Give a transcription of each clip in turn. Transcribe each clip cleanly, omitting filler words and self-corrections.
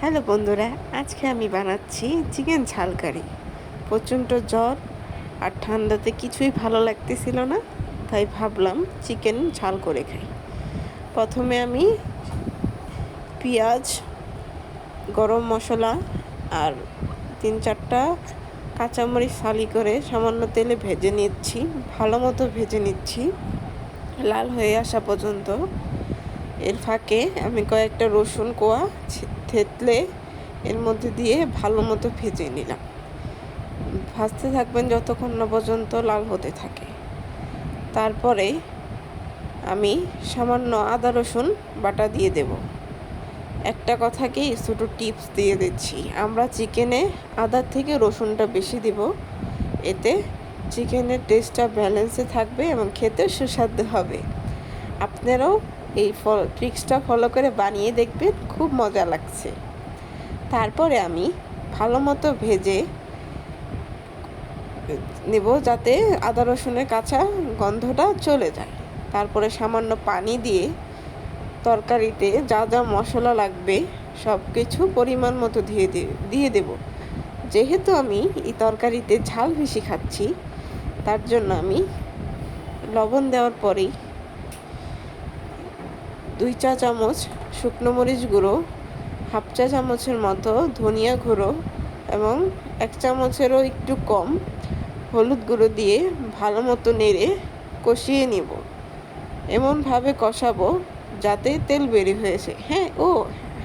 Hello বন্ধুরা, আজকে আমি বানাচ্ছি চিকেন ঝাল কারি। প্রচণ্ড জ্বর আর ঠান্ডাতে কিছুই ভালো লাগতেছিল না, তাই ভাবলাম চিকেন ঝাল করে খাই। প্রথমে আমি পেঁয়াজ, গরম মশলা আর 3-4টা কাঁচামরিচ ফালি করে সামান্য তেলে ভেজে নিচ্ছি। ভালো মতো ভেজে নিচ্ছি লাল হয়ে আসা পর্যন্ত। এর ফাঁকে আমি কয়েকটা রসুন কোয়া থেতলে এর মধ্যে দিয়ে ভালো মতো ভেজে নিলাম। ভাজতে থাকবেন যতক্ষণ না পর্যন্ত লাল হতে থাকে। তারপরে আমি সামান্য আদা রসুন বাটা দিয়ে দেব। একটা কথাকেই ছোটো টিপস দিয়ে দিচ্ছি, আমরা চিকেনে আদার থেকে রসুনটা বেশি দেব, এতে চিকেনের টেস্টটা ব্যালেন্সে থাকবে এবং খেতে সুস্বাদু হবে। আপনারাও এই ট্রিক্সটা ফলো করে বানিয়ে দেখবেন, খুব মজা লাগছে। তারপরে আমি ভালো মতো ভেজে নেব যাতে আদা রসুনের কাঁচা গন্ধটা চলে যায়। তারপরে সামান্য পানি দিয়ে তরকারিতে যা যা মশলা লাগবে সব কিছু পরিমাণ মতো দিয়ে দেব। যেহেতু আমি এই তরকারিতে ঝাল বেশি খাচ্ছি, তার জন্য আমি লবণ দেওয়ার পরেই 2 চা চামচ শুকনো মরিচ গুঁড়ো, 1/2 চা চামচের মতো ধনিয়া গুঁড়ো এবং 1 চামচেরও একটু কম হলুদ গুঁড়ো দিয়ে ভালো মতো নেড়ে কষিয়ে নিব। এমনভাবে কষাবো যাতে তেল বেরিয়ে হয়েছে।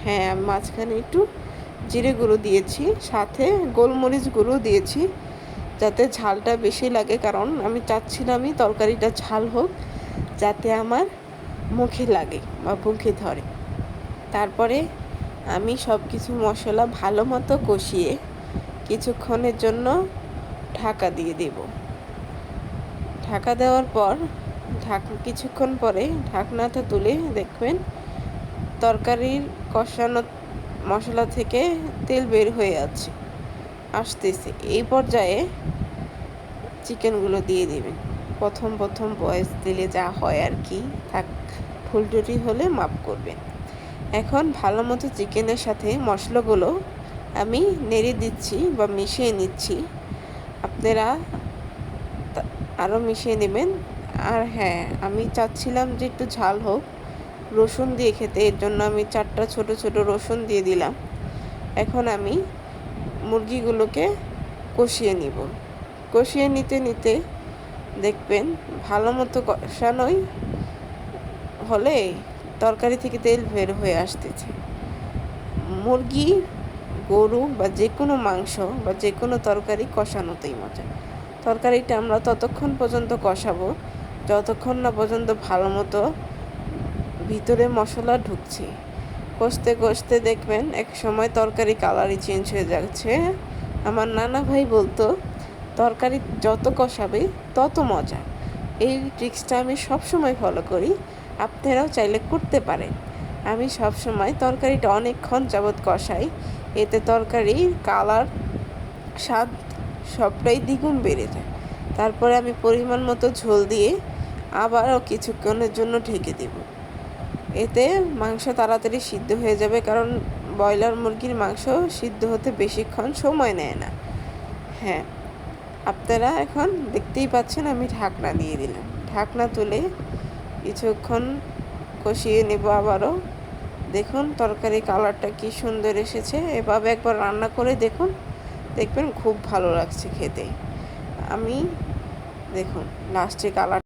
হ্যাঁ, আমি মাঝখানে একটু জিরে গুঁড়ো দিয়েছি, সাথে গোলমরিচ গুঁড়ো দিয়েছি যাতে ঝালটা বেশি লাগে, কারণ আমি চাচ্ছিলামই তরকারিটা ঝাল হোক যাতে আমার মুখে লাগে বা মুখে ধরে। তারপরে আমি সব কিছু মশলা ভালো মতো কষিয়ে কিছুক্ষণের জন্য ঢাকা দিয়ে দেব। ঢাকা দেওয়ার পর কিছুক্ষণ পরে ঢাকনাটা তুলে দেখবেন তরকারির কষানো মশলা থেকে তেল বের হয়ে আসতেছে। এই পর্যায়ে চিকেনগুলো দিয়ে দেবেন। প্রথম বয়স দিলে যা হয় আর কি, ভুল ত্রুটি হলে মাফ করবেন। এখন ভালো মতো চিকেনের সাথে মশলাগুলো আমি নেড়ে দিচ্ছি বা মিশিয়ে নিচ্ছি। আপনারা আরও মিশিয়ে নেবেন। আর হ্যাঁ, আমি চাচ্ছিলাম যে একটু ঝাল হোক, রসুন দিয়ে খেতে, এর জন্য আমি 4টা ছোট ছোট রসুন দিয়ে দিলাম। এখন আমি মুরগিগুলোকে কষিয়ে নিব। কষিয়ে নিতে দেখবেন ভালো মতো কষানোই হলে তরকারি থেকে তেল বের হয়ে আসতেছে। মুরগি, গরু বা যে কোনো মাংস বা যে কোনো তরকারি কষানোতেই মজা। তরকারিটা আমরা ততক্ষণ পর্যন্ত কষাবো যতক্ষণ না পর্যন্ত ভালো মতো ভিতরে মশলা ঢুকছে। কষতে দেখবেন এক সময় তরকারি কালারই চেঞ্জ হয়ে যাচ্ছে। আমার নানা ভাই বলতো, তরকারি যত কষাবে তত মজা। এই ট্রিক্সটা আমি সবসময় ফলো করি, আপনারাও চাইলে করতে পারেন। আমি সবসময় তরকারিটা অনেকক্ষণ যাবৎ কষাই, এতে তরকারির কালার, স্বাদ সবটাই দ্বিগুণ বেড়ে যায়। তারপরে আমি পরিমাণ মতো ঝোল দিয়ে আবারও কিছুক্ষণের জন্য ঢেকে দেব। এতে মাংস তাড়াতাড়ি সিদ্ধ হয়ে যাবে, কারণ ব্রয়লার মুরগির মাংস সিদ্ধ হতে বেশিক্ষণ সময় নেয় না। হ্যাঁ, আপনারা এখন দেখতেই পাচ্ছেন আমি ঢাকনা দিয়ে দিলাম। ঢাকনা তুলে কিছুক্ষণ কষিয়ে নেব আবারও। দেখুন তরকারি কালারটা কি সুন্দর এসেছে। এভাবে একবার রান্না করে দেখবেন খুব ভালো লাগছে খেতে। আমি দেখুন লাস্টে কালার